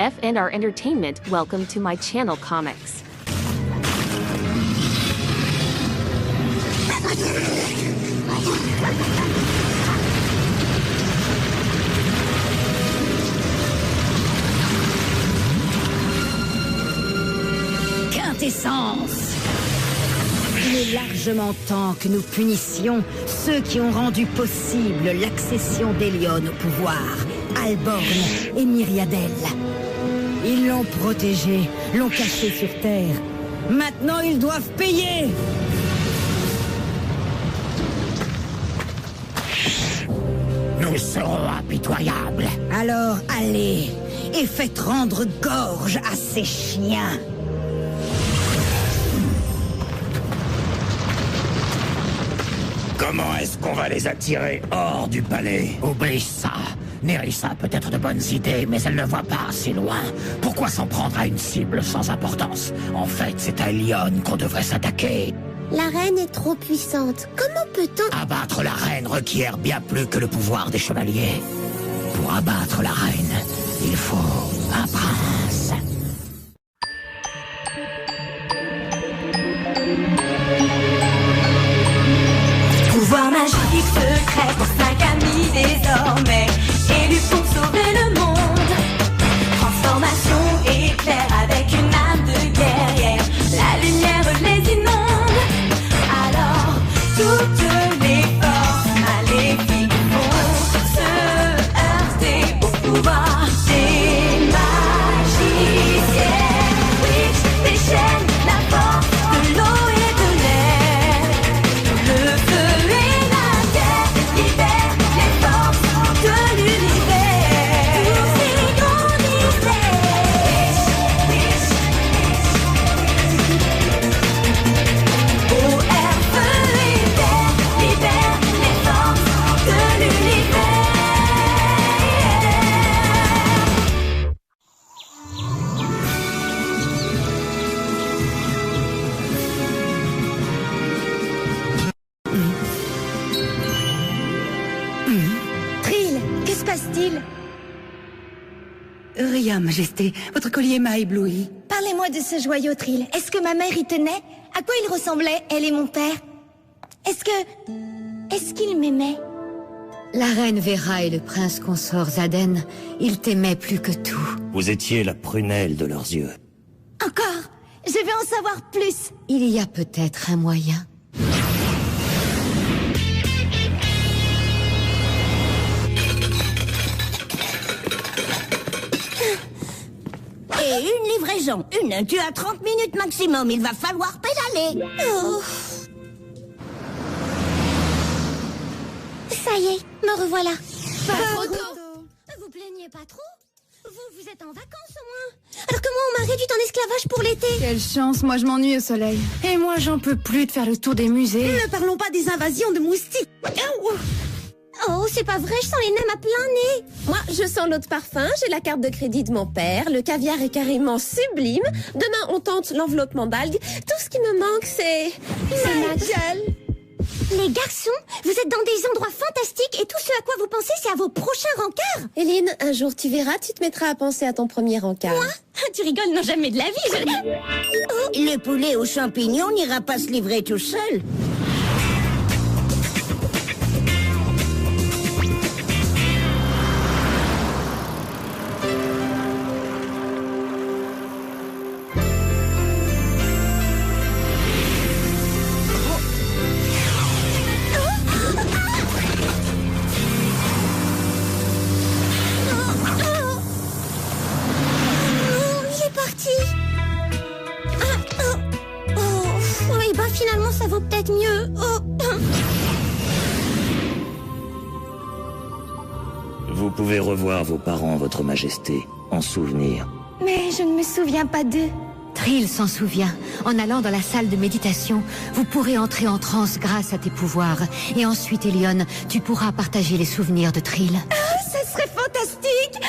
SF and our entertainment, welcome to my channel Comics. Quintessence. Il est largement temps que nous punissions ceux qui ont rendu possible l'accession d'Elion au pouvoir, Alborn et Myriadel. Ils l'ont protégé, l'ont caché sur Terre. Maintenant, ils doivent payer. Nous serons impitoyables. Alors, allez et faites rendre gorge à ces chiens. Comment est-ce qu'on va les attirer hors du palais? Oublie ça. Nerissa a peut-être de bonnes idées, mais elle ne voit pas assez loin. Pourquoi s'en prendre à une cible sans importance? En fait, c'est à Elion qu'on devrait s'attaquer. La reine est trop puissante. Comment peut-on... Abattre la reine requiert bien plus que le pouvoir des chevaliers. Pour abattre la reine, il faut un prince. Pouvoir magique secret pour 5 amis désormais, élus pour sauver le monde. Transformation éclair avec une âme de guerrière, la lumière les inonde. Alors toutes les forces maléfiques vont se heurter au pouvoir des magiciens. Witch déchaîne la force de l'eau et de l'air. Le feu et la terre libèrent les forces de l'univers. Tous ces grands mystères. Eau, air, feu et terre libèrent les forces de l'univers. Trill, que se passe-t-il? Rien, Majesté. Votre collier m'a ébloui. Parlez-moi de ce joyau, Trill. Est-ce que ma mère y tenait? À quoi il ressemblait, elle et mon père? Est-ce qu'il m'aimait? La reine Vera et le prince consort Zaden, ils t'aimaient plus que tout. Vous étiez la prunelle de leurs yeux. Encore? Je veux en savoir plus. Il y a peut-être un moyen. Et une livraison, tu as 30 minutes maximum, il va falloir pédaler. Oh. Ça y est, me revoilà. Pas trop tôt. Vous plaignez pas trop? Vous êtes en vacances au moins? Alors que moi, on m'a réduite en esclavage pour l'été. Quelle chance, moi je m'ennuie au soleil. Et moi j'en peux plus de faire le tour des musées. Ne parlons pas des invasions de moustiques. Oh, c'est pas vrai, je sens les nems à plein nez. Moi, je sens l'eau de parfum, j'ai la carte de crédit de mon père, le caviar est carrément sublime. Demain, on tente l'enveloppement d'algues. Tout ce qui me manque, c'est ma gueule. Les garçons, vous êtes dans des endroits fantastiques et tout ce à quoi vous pensez, c'est à vos prochains rencarts. Éline, un jour tu verras, tu te mettras à penser à ton premier rencard. Moi? Tu rigoles, non jamais de la vie. Le poulet aux champignons n'ira pas se livrer tout seul. Finalement, ça vaut peut-être mieux. Oh. Vous pouvez revoir vos parents, votre majesté, en souvenir. Mais je ne me souviens pas d'eux. Trill s'en souvient. En allant dans la salle de méditation, vous pourrez entrer en transe grâce à tes pouvoirs. Et ensuite, Elion, tu pourras partager les souvenirs de Trill. Ah, ça serait fantastique.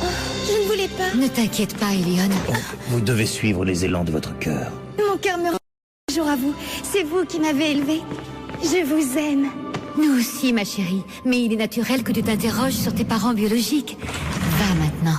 Oh, je ne voulais pas. Ne t'inquiète pas, Elion. Vous devez suivre les élans de votre cœur. Mon cœur me rend toujours à vous. C'est vous qui m'avez élevé. Je vous aime. Nous aussi, ma chérie. Mais il est naturel que tu t'interroges sur tes parents biologiques. Va maintenant.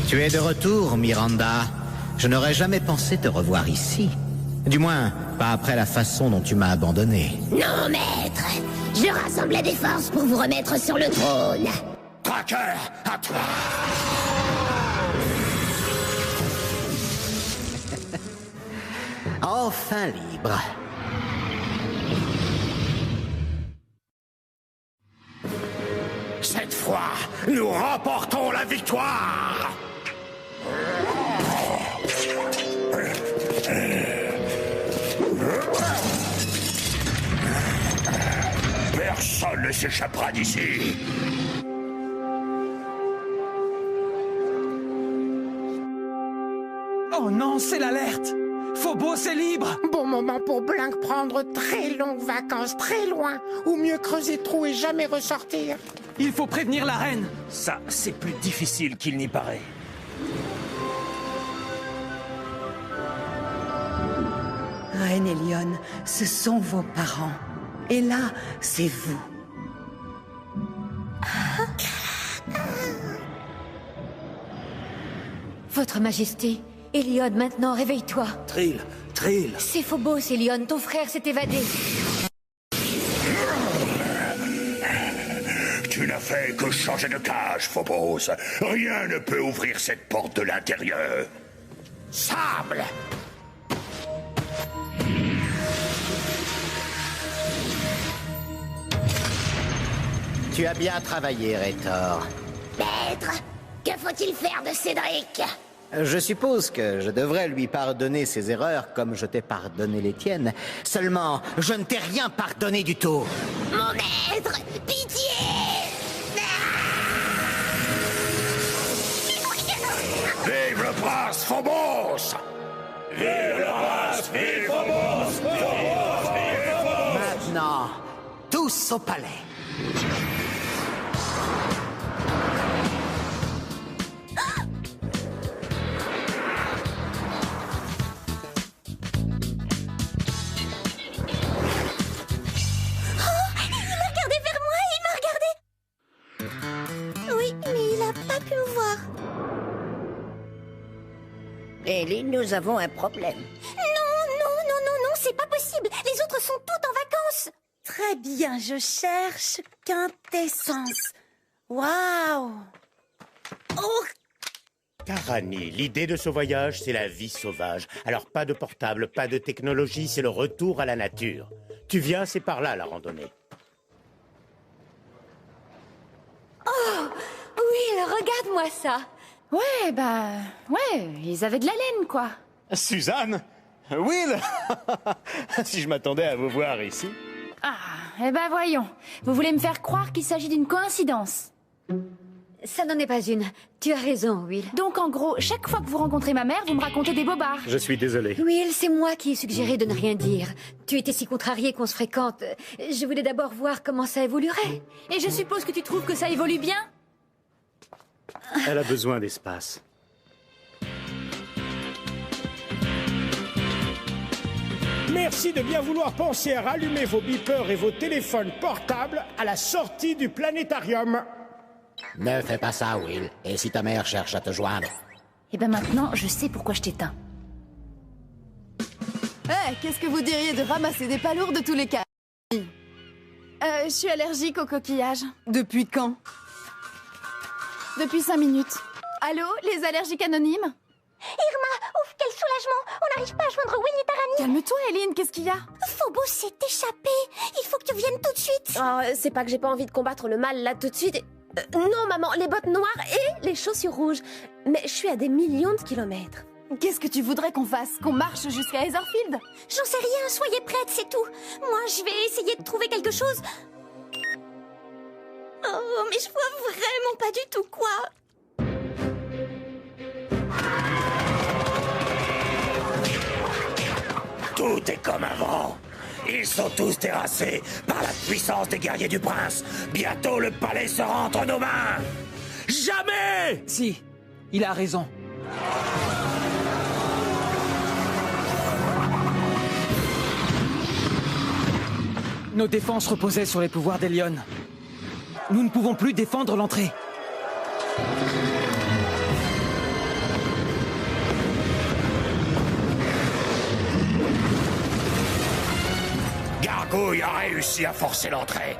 Tu es de retour, Miranda. Je n'aurais jamais pensé te revoir ici. Du moins, pas après la façon dont tu m'as abandonné. Non, maître. Je rassemblais des forces pour vous remettre sur le trône. Traqueur, à toi! Enfin libre. Cette fois, nous remportons la victoire! Personne ne s'échappera d'ici. Oh non, c'est l'alerte! Phobos est libre! Bon moment pour Blink prendre très longues vacances, très loin, ou mieux creuser trou et jamais ressortir. Il faut prévenir la reine! Ça, c'est plus difficile qu'il n'y paraît. Reine et Lyon, ce sont vos parents. Et là, c'est vous. Votre Majesté, Eliod, maintenant, réveille-toi. Trill, C'est Phobos, Elion, ton frère s'est évadé. Tu n'as fait que changer de cage, Phobos. Rien ne peut ouvrir cette porte de l'intérieur. Sable! Tu as bien travaillé, Rétor. Maître, que faut-il faire de Cédric? Je suppose que je devrais lui pardonner ses erreurs comme je t'ai pardonné les tiennes. Seulement, je ne t'ai rien pardonné du tout. Mon maître, pitié! Vive le prince Phobos! Vive le prince! Vive Phobos! Maintenant, tous au palais. Ellie, nous avons un problème. Non, c'est pas possible. Les autres sont toutes en vacances. Très bien, je cherche quintessence. Waouh! Oh! Karani, l'idée de ce voyage, c'est la vie sauvage. Alors pas de portable, pas de technologie, c'est le retour à la nature. Tu viens, c'est par là la randonnée. Oh! Oui, regarde-moi ça. Ouais, ils avaient de la laine, quoi. Suzanne? Will? Si je m'attendais à vous voir ici. Ah, voyons. Vous voulez me faire croire qu'il s'agit d'une coïncidence? Ça n'en est pas une. Tu as raison, Will. Donc, en gros, chaque fois que vous rencontrez ma mère, vous me racontez des bobards. Je suis désolé. Will, c'est moi qui ai suggéré de ne rien dire. Tu étais si contrarié qu'on se fréquente. Je voulais d'abord voir comment ça évoluerait. Et je suppose que tu trouves que ça évolue bien? Elle a besoin d'espace. Merci de bien vouloir penser à rallumer vos beepers et vos téléphones portables à la sortie du planétarium. Ne fais pas ça, Will. Et si ta mère cherche à te joindre? Et maintenant, je sais pourquoi je t'éteins. Qu'est-ce que vous diriez de ramasser des palourdes de tous les cas? Je suis allergique aux coquillages. Depuis quand? Depuis 5 minutes. Allô, les allergiques anonymes? Irma, ouf, quel soulagement! On n'arrive pas à joindre Will et Tarani. Calme-toi, Eileen, qu'est-ce qu'il y a? Phobos s'est échappé. Il faut que tu viennes tout de suite. Oh, c'est pas que j'ai pas envie de combattre le mal là tout de suite. Non, maman, les bottes noires et les chaussures rouges. Mais je suis à des millions de kilomètres. Qu'est-ce que tu voudrais qu'on fasse? Qu'on marche jusqu'à Etherfield? J'en sais rien, soyez prête, c'est tout. Moi, je vais essayer de trouver quelque chose. Oh, mais je vois vraiment pas du tout quoi. Tout est comme avant. Ils sont tous terrassés par la puissance des guerriers du prince. Bientôt le palais sera entre nos mains. Jamais! Si, il a raison. Nos défenses reposaient sur les pouvoirs d'Elion. Nous ne pouvons plus défendre l'entrée. Gargouille a réussi à forcer l'entrée.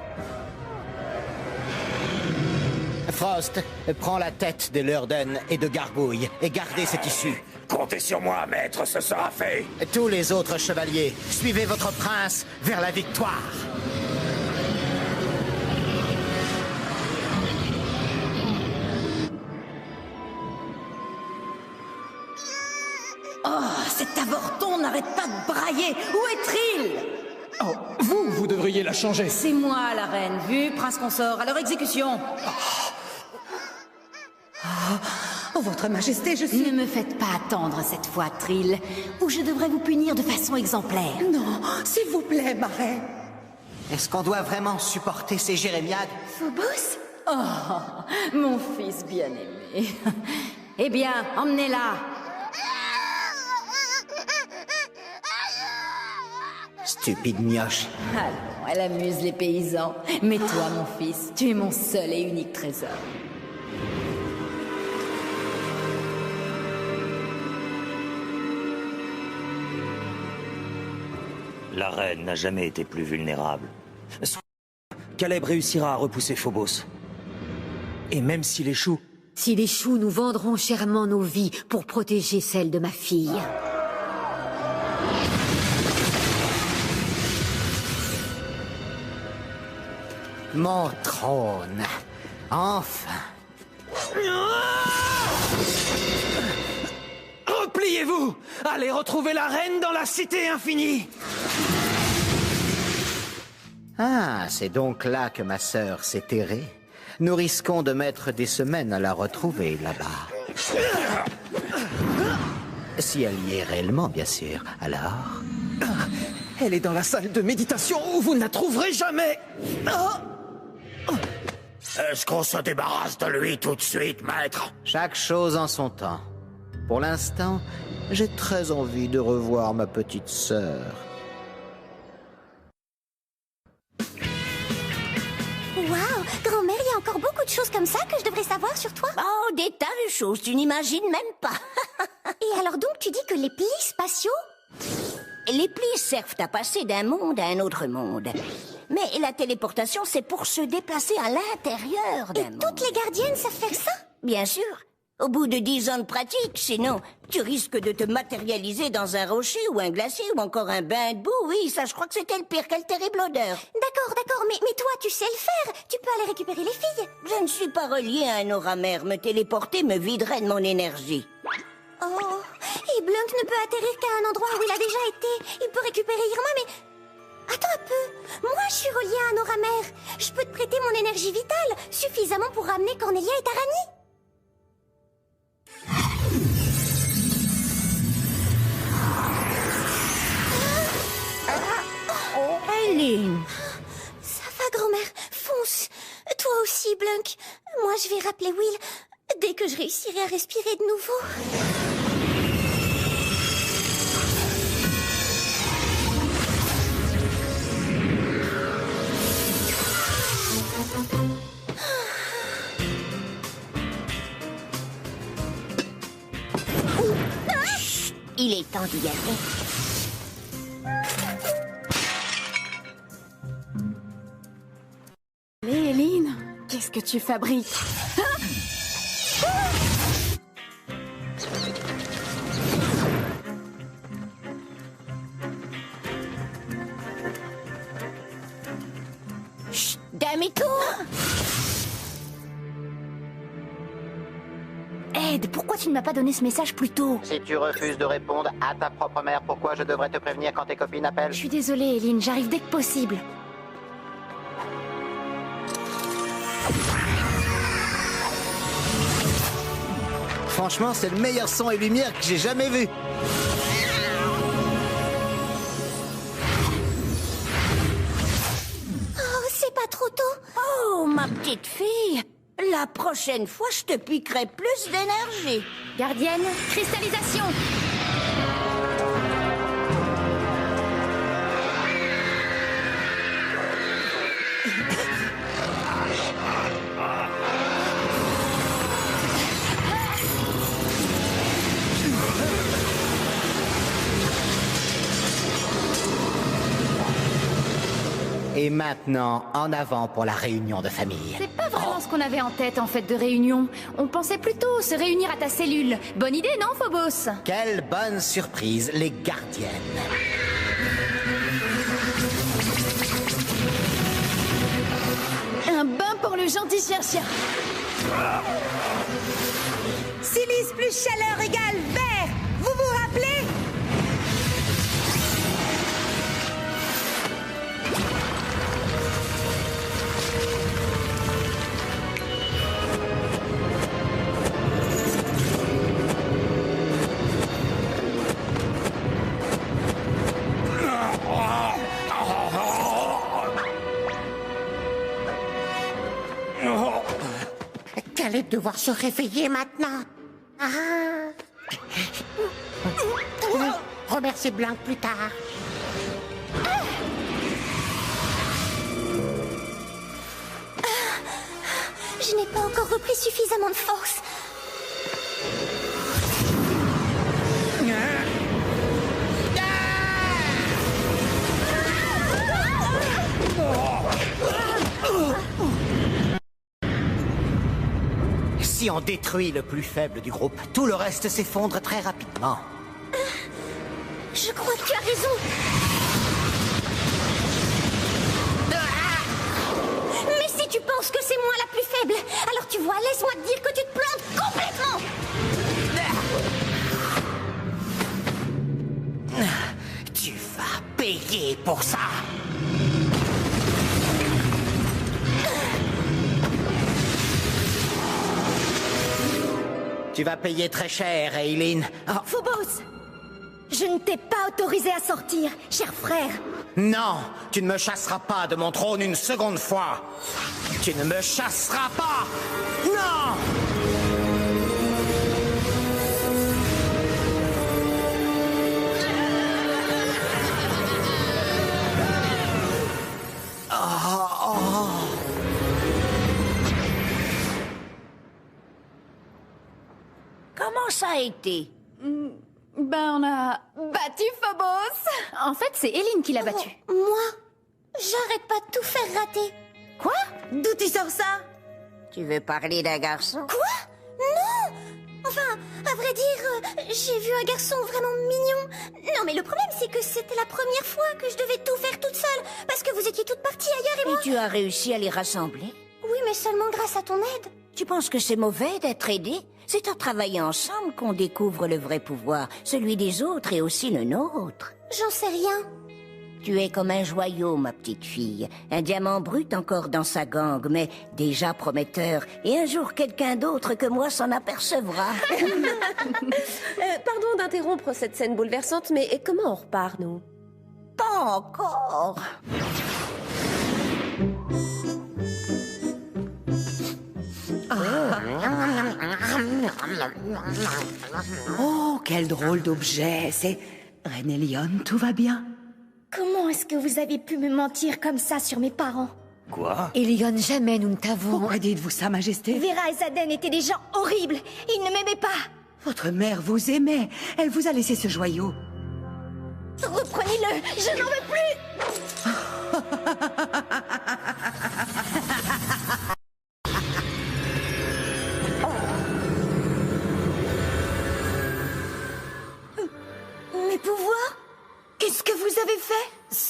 Frost, prends la tête de Lurden et de Gargouille et gardez cette issue. Comptez sur moi, maître, ce sera fait. Tous les autres chevaliers, suivez votre prince vers la victoire. Oh, cet avorton n'arrête pas de brailler. Où est Trill? Oh, vous devriez la changer. C'est moi, la reine. Vu, prince consort, à leur exécution. Oh, votre majesté, je suis... Ne me faites pas attendre cette fois, Trill, ou je devrais vous punir de façon exemplaire. Non, s'il vous plaît, ma reine. Est-ce qu'on doit vraiment supporter ces jérémiades? Phobos? Oh, mon fils bien-aimé. Eh bien, emmenez-la. Stupide mioche. Allons, elle amuse les paysans. Mais toi, mon fils, tu es mon seul et unique trésor. La reine n'a jamais été plus vulnérable. Caleb réussira à repousser Phobos. Et même s'il échoue... S'il échoue, nous vendrons chèrement nos vies pour protéger celle de ma fille. Mon trône. Enfin. Repliez-vous! Allez retrouver la reine dans la cité infinie! Ah, c'est donc là que ma sœur s'est terrée. Nous risquons de mettre des semaines à la retrouver là-bas. Si elle y est réellement, bien sûr. Alors... Elle est dans la salle de méditation où vous ne la trouverez jamais! Est-ce qu'on se débarrasse de lui tout de suite, maître? Chaque chose en son temps. Pour l'instant, j'ai très envie de revoir ma petite sœur. Waouh, grand-mère, il y a encore beaucoup de choses comme ça que je devrais savoir sur toi. Oh, des tas de choses, tu n'imagines même pas. Et alors donc, tu dis que les plis spatiaux... Les plis servent à passer d'un monde à un autre monde. Mais la téléportation, c'est pour se déplacer à l'intérieur d'un monde. Toutes les gardiennes savent faire ça? Bien sûr. Au bout de 10 ans de pratique, sinon, tu risques de te matérialiser dans un rocher ou un glacier ou encore un bain de boue. Oui, ça, je crois que c'était le pire. Quelle terrible odeur. D'accord, mais toi, tu sais le faire. Tu peux aller récupérer les filles. Je ne suis pas reliée à un aura mère. Me téléporter me viderait de mon énergie. Oh, et Blunk ne peut atterrir qu'à un endroit où il a déjà été. Il peut récupérer Irma, mais... Attends un peu. Moi, je suis reliée à un aura mère. Je peux te prêter mon énergie vitale, suffisamment pour ramener Cornelia et Tarani. Eileen. Ça va, grand-mère. Fonce. Toi aussi, Blunk. Moi, je vais rappeler Will dès que je réussirai à respirer de nouveau. Il est temps d'y aller. tu fabriques. Chut, D'Amico! Ed, pourquoi tu ne m'as pas donné ce message plus tôt? Si tu refuses de répondre à ta propre mère, pourquoi je devrais te prévenir quand tes copines appellent? Je suis désolée, Eileen, j'arrive dès que possible. Franchement, c'est le meilleur son et lumière que j'ai jamais vu. Oh, c'est pas trop tôt? Oh, ma petite fille! La prochaine fois, je te piquerai plus d'énergie. Gardienne, cristallisation! Et maintenant, en avant pour la réunion de famille. C'est pas vraiment ce qu'on avait en tête en fait de réunion. On pensait plutôt se réunir à ta cellule. Bonne idée, non, Phobos? Quelle bonne surprise, les gardiennes. Un bain pour le gentil chien-chien. Silice plus chaleur égale vert. Vous vous rappelez? Qu'allait devoir se réveiller maintenant. Remerciez Blanc plus tard. Je n'ai pas encore repris suffisamment de force. Si on détruit le plus faible du groupe, tout le reste s'effondre très rapidement. Je crois que tu as raison. Mais si tu penses que c'est moi la plus faible, alors tu vois, laisse-moi te dire que tu te plantes complètement. Tu vas payer pour ça. Tu vas payer très cher, Eileen. Oh. Phobos, je ne t'ai pas autorisé à sortir, cher frère. Non, tu ne me chasseras pas de mon trône une seconde fois. Tu ne me chasseras pas. Non! Comment ça a été? Ben, on a battu Phobos. En fait, c'est Eileen qui l'a battu. Moi? J'arrête pas de tout faire rater. Quoi? D'où tu sors ça? Tu veux parler d'un garçon? Quoi? Non! Enfin, à vrai dire, j'ai vu un garçon vraiment mignon. Non, mais le problème, c'est que c'était la première fois que je devais tout faire toute seule, parce que vous étiez toutes parties ailleurs et moi... Et tu as réussi à les rassembler? Oui, mais seulement grâce à ton aide. Tu penses que c'est mauvais d'être aidé? C'est en travaillant ensemble qu'on découvre le vrai pouvoir, celui des autres et aussi le nôtre. J'en sais rien. Tu es comme un joyau, ma petite fille. Un diamant brut encore dans sa gangue, mais déjà prometteur. Et un jour, quelqu'un d'autre que moi s'en apercevra. Pardon d'interrompre cette scène bouleversante, mais comment on repart, nous? Pas encore. Oh, quel drôle d'objet. C'est... Renélion, tout va bien? Comment est-ce que vous avez pu me mentir comme ça sur mes parents? Quoi? Elion, jamais nous ne t'avons... Pourquoi dites-vous ça, Majesté? Vera et Zaden étaient des gens horribles. Ils ne m'aimaient pas. Votre mère vous aimait. Elle vous a laissé ce joyau. Reprenez-le. Je n'en veux plus.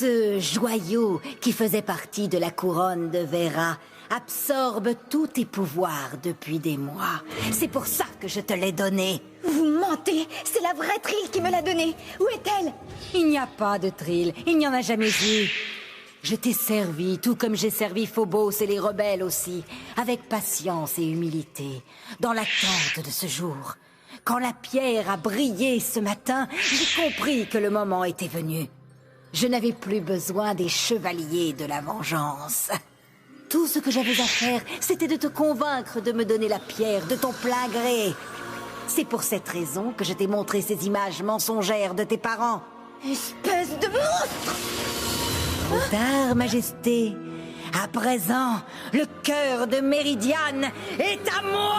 Ce joyau qui faisait partie de la couronne de Vera absorbe tous tes pouvoirs depuis des mois. C'est pour ça que je te l'ai donné. Vous mentez, c'est la vraie Trill qui me l'a donné. Où est-elle? Il n'y a pas de Trill, il n'y en a jamais eu. Je t'ai servi, tout comme j'ai servi Phobos et les rebelles aussi, avec patience et humilité, dans l'attente de ce jour. Quand la pierre a brillé ce matin, j'ai compris que le moment était venu. Je n'avais plus besoin des chevaliers de la vengeance. Tout ce que j'avais à faire, c'était de te convaincre de me donner la pierre de ton plein gré. C'est pour cette raison que je t'ai montré ces images mensongères de tes parents. Espèce de monstre! Trop tard, Majesté. À présent, le cœur de Méridiane est à moi!